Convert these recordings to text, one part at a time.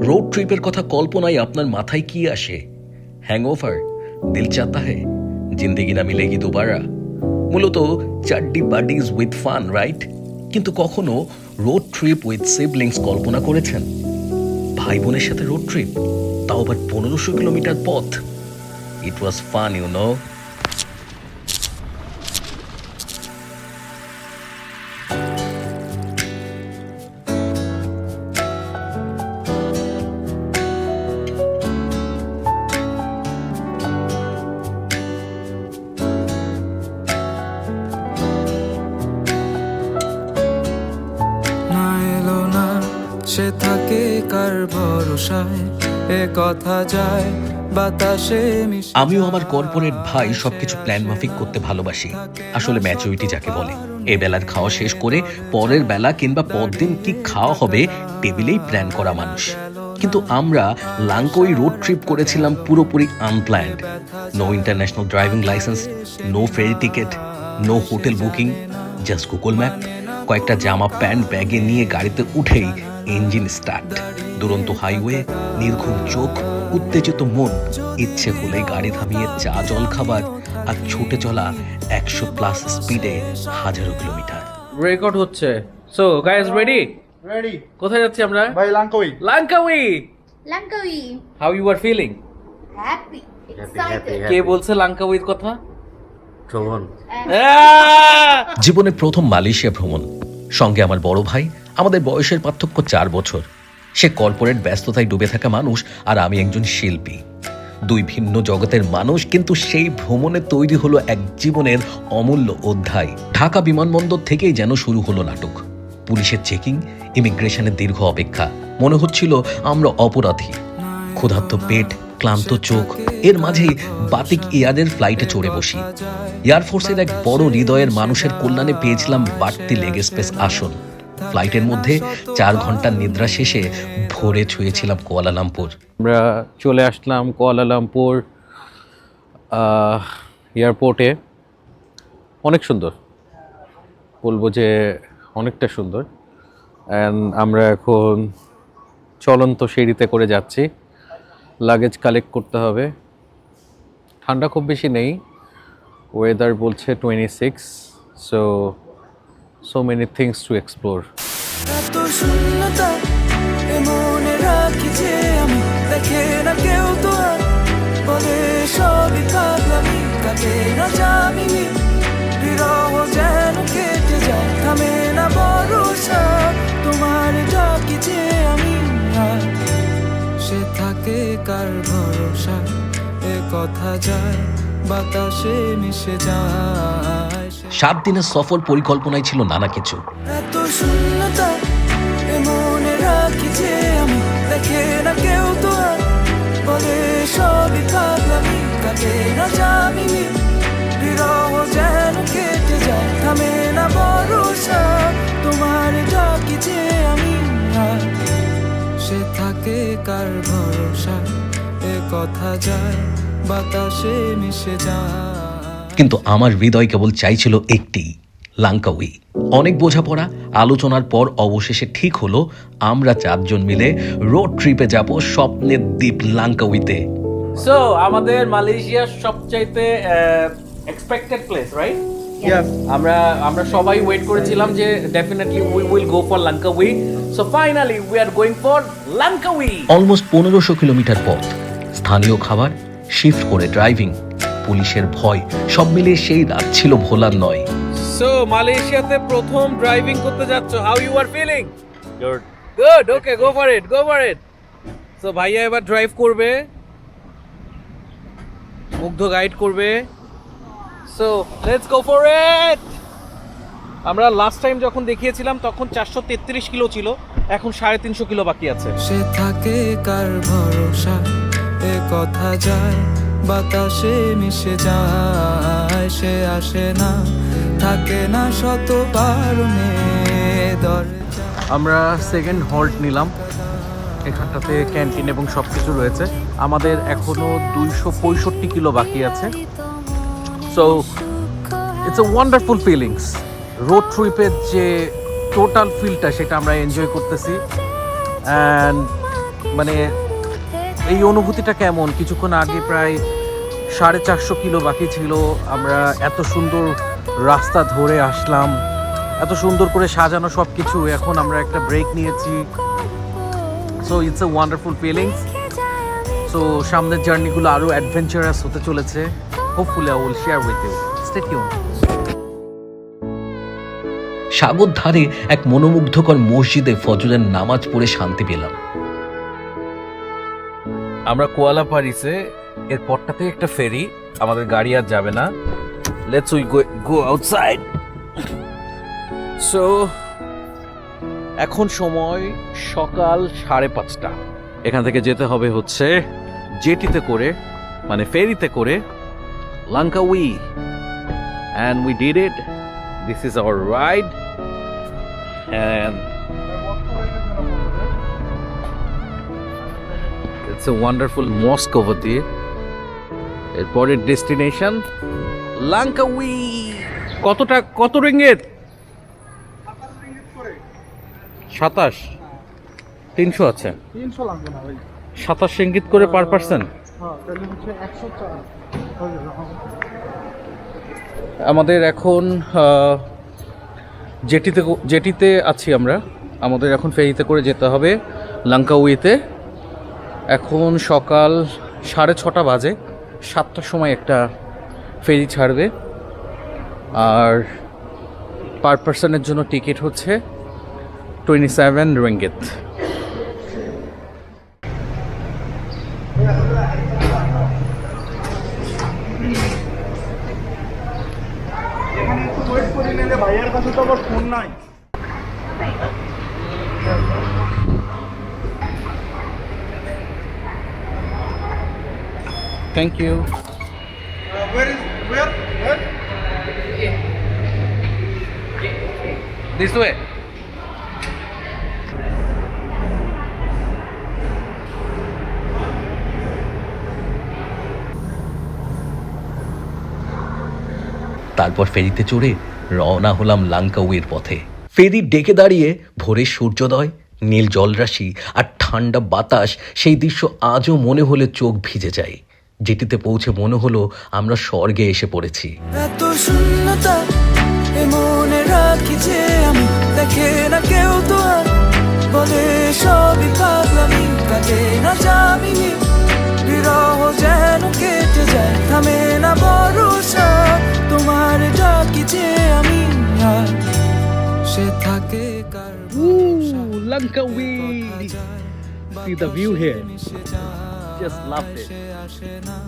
Road ট্রিপের কথা কল্পনায় আপনার মাথায় কি আসে? হ্যাংওভার, দিল চাহতা হ্যায়, জিন্দেগি না মিলেগি দুবারা, মূলত চাড্ডি বাডিজ উইথ ফান, রাইট? কিন্তু কখনো রোড ট্রিপ উইথ সিবলিংস কল্পনা করেছেন? ভাই বোনের সাথে রোড ট্রিপ, তাও আবার 1500 কিলোমিটার পথ। ইট ওয়াজ ফান, ইউ নো। সে থাকে কার ভরসায়, এ কথা যায় বাতাসে মিশে। আমিও আমার কর্পোরেট ভাই সবকিছু প্ল্যান মাফিক করতে ভালোবাসি। আসলে ম্যাচুরিটি যাকে বলে, এ বেলার খাওয়া শেষ করে পরের বেলা কিংবা পরদিন কি খাওয়া হবে টেবিলেই প্ল্যান করা মানুষ। কিন্তু আমরা লাঙ্কোই রোড ট্রিপ করেছিলাম পুরোপুরি unplanned. No international driving license, no ferry ticket, no hotel booking, just Google map. কয়েকটা জামা প্যান্ট ব্যাগে নিয়ে গাড়িতে উঠেই ইঞ্জিন স্টার্ট। দুরন্ত হাইওয়ে, নির্ঘুম চোখ, উত্তেজিত মন, ইচ্ছে হলেই গাড়ি থামিয়ে চা জল খাবার আর ছুটে চলা 100+ স্পিডে হাজারো কিলোমিটার। রেকর্ড হচ্ছে। So guys, ready? রেডি কোথায় যাচ্ছি আমরা? ভাই Langkawi. Langkawi. Langkawi. How you are feeling? Happy. Excited. কে বলছে লাঙ্কাউইর কথা? ভ্রমণ। জীবনে প্রথম মালয়েশিয়া ভ্রমণ, সঙ্গে আমার বড় ভাই। আমাদের বয়সের পার্থক্য 4 বছর। সে কর্পোরেট ব্যস্ততায় ডুবে থাকা মানুষ, আর আমি একজন শিল্পী। দুই ভিন্ন জগতের মানুষ, কিন্তু সেই ভ্রমণে তৈরি হলো এক জীবনের অমূল্য অধ্যায়। ঢাকা বিমানবন্দর থেকেই যেন শুরু হলো নাটক। পুলিশের চেকিং, ইমিগ্রেশনের দীর্ঘ অপেক্ষা। মনে হচ্ছিল আমরা অপরাধী। ক্ষুধার্ত পেট, ক্লান্ত চোখ, এর মাঝেই বাতিক এয়ারের ফ্লাইটে চড়ে বসি। এয়ারফোর্সের এক বড় হৃদয়ের মানুষের কল্যাণে পেয়েছিলাম বাড়তি লেগ স্পেস আসন। ফ্লাইটের মধ্যে 4 ঘন্টার নিদ্রা শেষে ভোরে ছুঁয়েছিলাম কুয়ালালামপুর। আমরা চলে আসলাম কুয়ালালামপুর এয়ারপোর্টে। অনেক সুন্দর, বলবো যে অনেকটা সুন্দর। অ্যান্ড আমরা এখন চলন্ত সিঁড়িতে করে যাচ্ছি। লাগেজ কালেক্ট করতে হবে। ঠান্ডা খুব বেশি নেই, ওয়েদার বলছে 26। So many things to explore. এত শূন্যতা এ মনে রাখি যে আমি, দেখে না কেউ তো আর, বলে সবই পাগলামি, কাটে না জামিনি, বিরহ যেন কেটে যায়, থামে না ভরসা, তোমার ডাকি যে আমি আর। সে থাকে কার ভরসা, এ কথা যায় বাতাসে মিশে যায়। 7 দিনের সফর পরিকল্পনায় ছিল নানা কিছু। এত শূন্যতা এ মনে রাখি যে আমি, দেখে না কেউ তো আর, বলে সবই পাগলামি, কাটে না জামিনি, বিরহ যেন কেটে যায়, থামে না ভরসা, তোমার ডাকি যে আমি আর। সে থাকে কার ভরসা, এ কথা যায় বাতাসে মিশে যায়। কিন্তু আমার হৃদয় কেবল চাইছিল একটি, লাঙ্কাউই। অনেক বোঝাপড়া আলোচনার পর অবশেষে ঠিক হলো আমরা 4 জন মিলে রোড ট্রিপে যাব স্বপ্নের দ্বীপ লাঙ্কাউইতে। সো আমাদের মালয়েশিয়ার সবচাইতে এক্সপেক্টেড প্লেস, রাইট? ইয়েস। আমরা সবাই ওয়েট করেছিলাম যে definitely we will go for Langkawi. So finally we are going for Langkawi. Almost 1500 kilometre পথ, স্থানীয় খাবার, শিফট করে ড্রাইভিং, পুলিশের ভয়, সব মিলিয়ে সেই রাত ছিল ভোলার নয়। সো মালয়েশিয়াতে প্রথম ড্রাইভিং করতে যাচ্ছ, how you are feeling? Good, okay, go for it. So ভাইয়া এবার ড্রাইভ করবে, মুগ্ধ গাইড করবে। So let's go for it. আমরা লাস্ট টাইম যখন দেখিয়েছিলাম তখন 433 কিলো ছিল, এখন 350 কিলো বাকি আছে। সে থাকে কার ভরসা, এ কথা যায় বাতাসে মিশে যায়। সে আসে না, থাকে না শত কারণে দরজা। আমরা সেকেন্ড হল্ট নিলাম। এখানটাতে ক্যান্টিন এবং সব কিছু রয়েছে। আমাদের এখনো 265 কিলো বাকি আছে। So it's a wonderful feelings. Road ট্রিপের যে টোটাল ফিলটা সেটা আমরা এনজয় করতেছি। অ্যান্ড মানে এই অনুভূতিটা কেমন? কিছুক্ষণ আগে প্রায় 450 কিলো বাকি ছিল, আমরা এত সুন্দর রাস্তা ধরে আসলাম, এত সুন্দর করে সাজানো সব কিছু, এখন আমরা একটা ব্রেক নিয়েছি। So it's a wonderful feelings. So সামনের জার্নিগুলো আরও অ্যাডভেঞ্চারাস হতে চলেছে। Hopefully I will share with you. Stay tuned. সাগর ধারে এক মনোমুগ্ধকর মসজিদে ফজরের নামাজ পড়ে শান্তি পেলাম। আমরা কোয়ালা পারিসে, এর পরটাতে একটা ফেরি, আমাদের গাড়ি আর যাবে না। Let's we go outside. So এখন সময় সকাল 5:30। এখান থেকে যেতে হবে হচ্ছে জেটিতে করে, মানে ফেরিতে করে Langkawi. And we did it. This is our ride. And it's a wonderful mosque over there. এরপরের ডেস্টিনেশন লাঙ্কাউই। কত রিঙ্গিত? 27। 300 আছে। 300 লাগবে না ভাই। 27 রিঙ্গিত করে পার পারসন। হ্যাঁ, তাহলে হচ্ছে 104 হয়ে যাবে। আমাদের এখন জেটিতে আছি আমরা। আমাদের এখন ফেরিতে করে যেতে হবে লাঙ্কাউইতে। এখন সকাল 6:30 বাজে, 7টার সময় একটা ফেরি ছাড়বে। আর পার পার্সনের জন্য টিকিট হচ্ছে 27 রিঙ্গিত। এখানে একটু ওয়েট করে নিলে ভাইয়ের কাছে তো আবার ফোন নাই। Thank you. Where? This way. তারপর ফেরিতে চড়ে রওনা হলাম লাঙ্কাউইয়ের পথে। ফেরি ডেকে দাঁড়িয়ে ভোরের সূর্যোদয়, নীল জলরাশি আর ঠান্ডা বাতাস, সেই দৃশ্য আজও মনে হলে চোখ ভিজে যায়। যেটিতে পৌঁছে মনে হলো আমরা স্বর্গে এসে পড়েছি। এত শূন্যতা এ মনে রাখি যে আমি, দেখে না কেউ তো আর, বলে সবই পাগলামি, কাটে না যামিনী, বিরহ যেন কেটে যায়, থামে না ভরসা, তোমার ডাকি যে আমি, আর সে থাকে কার ভরসা। Langkawi. See the view here. Just loved it.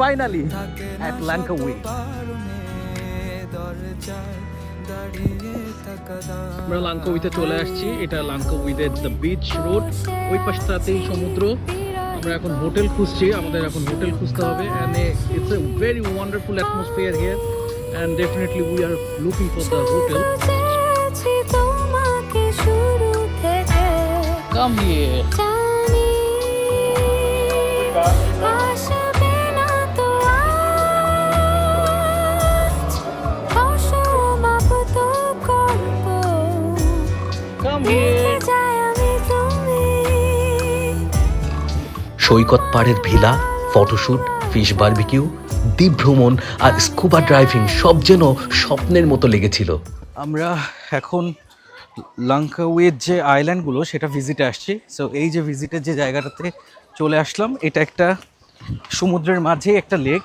Finally at Langkawi. আমরা লাঙ্কাউইতে চলে আসছি। এটা লাঙ্কাউইতে দ্য বিচ রোড, ওই পাশটাতেই সমুদ্র। আমরা এখন হোটেল খুঁজছি, আমাদের এখন হোটেল খুঁজতে হবে। and it's a very wonderful atmosphere here and definitely we are looking for the hotel. Come here. Come here. সৈকত পাড়ের ভিলা, ফটোশ্যুট, ফিশ বারবিকিউ, দ্বীপ ভ্রমণ আর স্কুবা ড্রাইভিং সব যেন স্বপ্নের মতো লেগেছিল। আমরা এখন লাঙ্কাউইয়ের যে আইল্যান্ডগুলো সেটা ভিজিটে আসছি। সো এই যে ভিজিটের যে জায়গাটাতে চলে আসলাম, এটা একটা সমুদ্রের মাঝে একটা lake.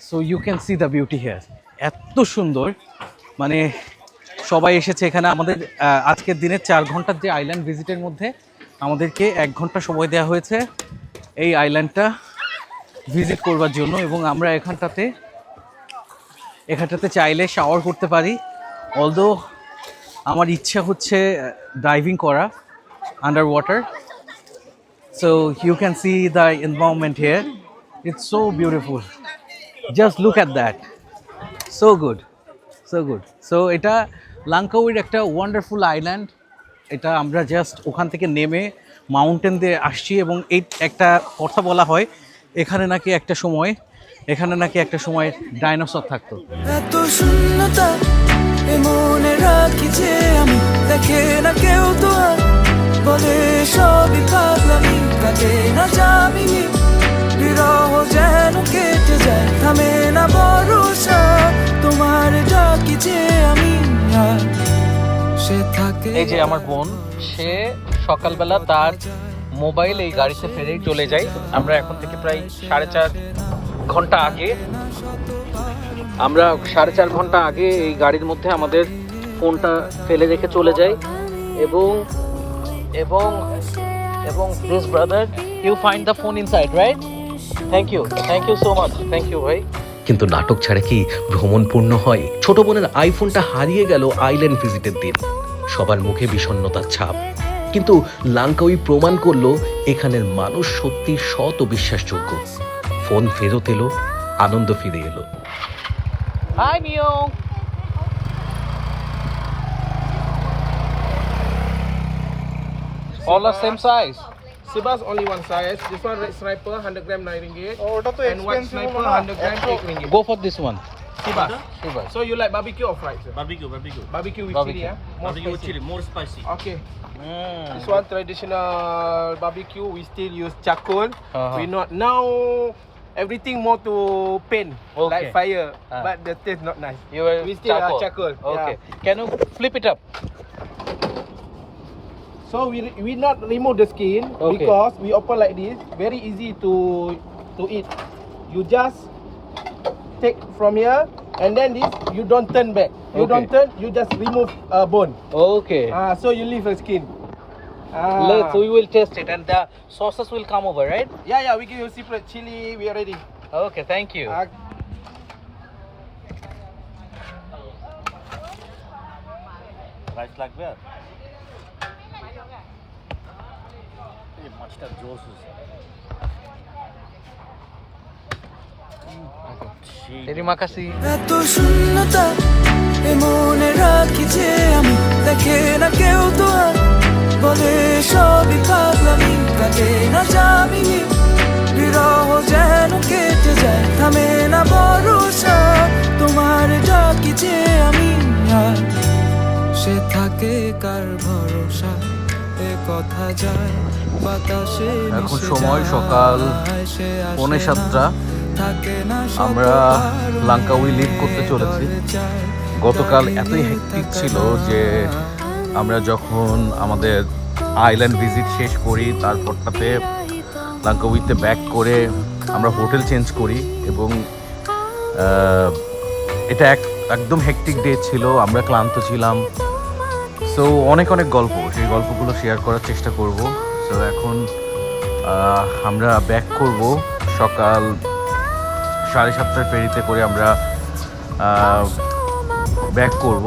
So you can see the beauty here. এত সুন্দর, মানে সবাই এসেছে এখানে। আমাদের আজকের দিনে 4 ঘন্টার যে আইল্যান্ড ভিজিটের মধ্যে আমাদেরকে 1 ঘন্টা সময় দেওয়া হয়েছে এই আইল্যান্ডটা ভিজিট করবার জন্য। এবং আমরা এখানটাতে চাইলে শাওয়ার করতে পারি। অলদো আমার ইচ্ছা হচ্ছে ডাইভিং করা under water. So you can see the environment here, it's so beautiful. Just look at that, so good, so good. So এটা লাঙ্কাউইর একটা ওয়ান্ডারফুল আইল্যান্ড। এটা আমরা জাস্ট ওখান থেকে নেমে মাউন্টেন দিয়ে আসছি। এবং এই একটা কথা বলা হয়, এখানে নাকি একটা সময় ডাইনোসর থাকতো। এত শূন্যতা এ মনে রাখি যে আমি, দেখে না কেউ তো আর, বলে সবই পাগলামি কাটে না জামিনি বিরহ যেন কেটে যায় থামে না ভরসা তোমার ডাকি যে আমি আর সে থাকে এই যে আমার বোন, সে সকালবেলা তার মোবাইল এই গাড়িতে ফেলেই চলে যায়। আমরা এখন থেকে প্রায় 4.5 ঘন্টা আগে এই গাড়ির মধ্যে আমাদের ফোনটা ফেলে রেখে চলে যাই এবং এবং এবং this brother you find the phone inside, right? Thank you so much, thank you ভাই। কিন্তু নাটক ছাড়া কি ভ্রমণ পূর্ণ হয়? ছোট বোনের আইফোনটা হারিয়ে গেল আইল্যান্ড ভিজিটের দিন। সবার মুখে বিষণ্ণতার ছাপ, কিন্তু লাঙ্কাউই প্রমাণ করলো এখানের মানুষ সত্যি সৎ ও বিশ্বাসযোগ্য। ফোন ফেরত এলো, আনন্দ ফিরে এলো। Hi Mio. All are same size. Sibas only one size. This one red sniper 100 gram 9 ringgit. ওটা তো And white এক্সপেন্সিভ sniper না 100 gram 8 ringgit. Go for this one. Sibas. Sibas. So you like barbecue or fried? Sir? Barbecue. Barbecue with Barbecue. chili, yeah? More Barbecue with spicy. chili, more spicy. Okay. Mm. This one traditional barbecue. We still use charcoal. Uh-huh. We not now. Everything more to paint, Okay. like fire, Ah. but the taste not nice. You are We still charcoal. charcoal. Okay. Yeah. Can you flip it up? So we not remove the skin Okay. because we open like this. Very easy to eat. You just take from here and then this you don't turn back. You Okay. don't turn. You just remove bone. Okay. So you leave the skin. Let's. We will test it, and the sauces will come over, right? Yeah. We give you separate chili. We are ready. Okay. Thank you. Rice লাগবে আর এই মাছটা জোস হয়েছে। Terima kasih. এত শূন্যতা এ মনে রাখি যে আমি দেখে না কেউ তো আর বলে সবই পাগলামি কাটে না জামিনি বিরহ যেন কেটে যায় থামে না ভরসা তোমার ডাকি যে আমি আর সে থাকে কার ভরসা এ কথা যায় বাতাসে এখন মিশে সময় যায়, সকাল সে আসে 6:45 না, থাকে না আমরা শতবার লাঙ্কাউই লিভ করতে চলেছি। চায়। গতকাল এতই হেক্টিক ছিল যে আমরা যখন আমাদের আইল্যান্ড ভিজিট শেষ করি তারপরটাতে লাঙ্কাউইতে ব্যাক করে আমরা হোটেল চেঞ্জ করি এবং এটা একদম হেক্টিক ডে ছিল। আমরা ক্লান্ত ছিলাম। সো অনেক গল্প, সেই গল্পগুলো শেয়ার করার চেষ্টা করব। সো এখন আমরা ব্যাক করব সকাল 7:30 ফেরিতে করে আমরা ব্যাক করব।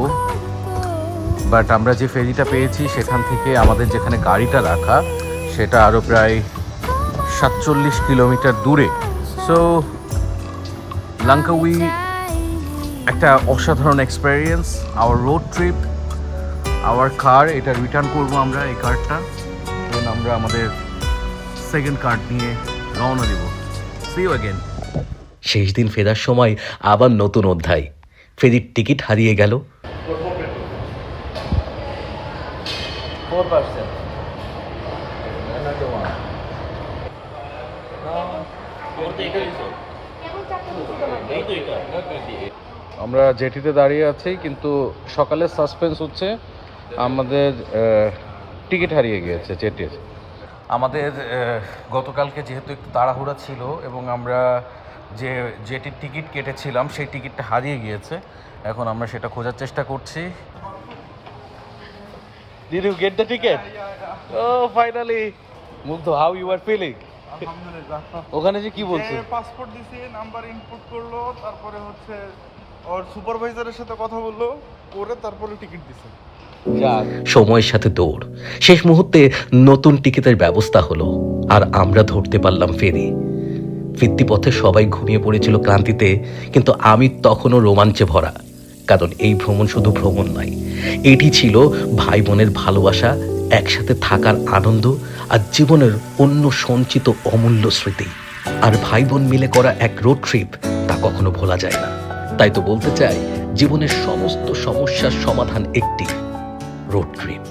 বাট আমরা যে ফেরিটা পেয়েছি সেখান থেকে আমাদের যেখানে গাড়িটা রাখা সেটা আরও প্রায় 47 কিলোমিটার দূরে। সো লাঙ্কাউই একটা অসাধারণ experience. Our road trip, our car, এটা রিটার্ন করবো আমরা এই কারটা। দেন আমরা আমাদের সেকেন্ড কার্ড নিয়ে রওনা দেব। C you again. শেষ দিন ফেরার সময় আবার নতুন অধ্যায়। ফেরির টিকিট হারিয়ে গেল। 4%. আমরা জেটিতে দাঁড়িয়ে আছি, কিন্তু সকালের সাসপেন্স হচ্ছে আমাদের টিকিট হারিয়ে গিয়েছে জেটির। আমাদের গতকালকে যেহেতু একটু তাড়াহুড়া ছিল এবং আমরা যে জেটির টিকিট কেটেছিলাম সেই টিকিটটা হারিয়ে গিয়েছে। এখন আমরা সেটা খোঁজার চেষ্টা করছি। Did you get the ticket? Oh, finally. Mugdho, how you are feeling? আলহামদুলিল্লাহ। ওখানে যে কি বলছে? পাসপোর্ট দিছি, নাম্বার ইনপুট করলো, তারপরে হচ্ছে ওর সুপারভাইজারের সাথে কথা বললো, করে তারপরে টিকিট দিছে। যাক, সময়ের সাথে দৌড়। শেষ মুহূর্তে নতুন টিকিটের ব্যবস্থা হলো আর আমরা ধরতে পারলাম ফেরি। ফিরতি পথে সবাই ঘুমিয়ে পড়েছিল ক্লান্তিতে, কিন্তু আমি তখনও রোমাঞ্চে ভরা। কারণ এই ভ্রমণ শুধু ভ্রমণ নয়, এটি ছিল ভাই বোনের ভালোবাসা, একসাথে থাকার আনন্দ আর জীবনের অন্য সঞ্চিত অমূল্য স্মৃতি। আর ভাই বোন মিলে করা এক রোড ট্রিপ, তা কখনো ভোলা যায় না। তাই তো বলতে চাই, জীবনের সমস্ত সমস্যার সমাধান একটি রোড ট্রিপ।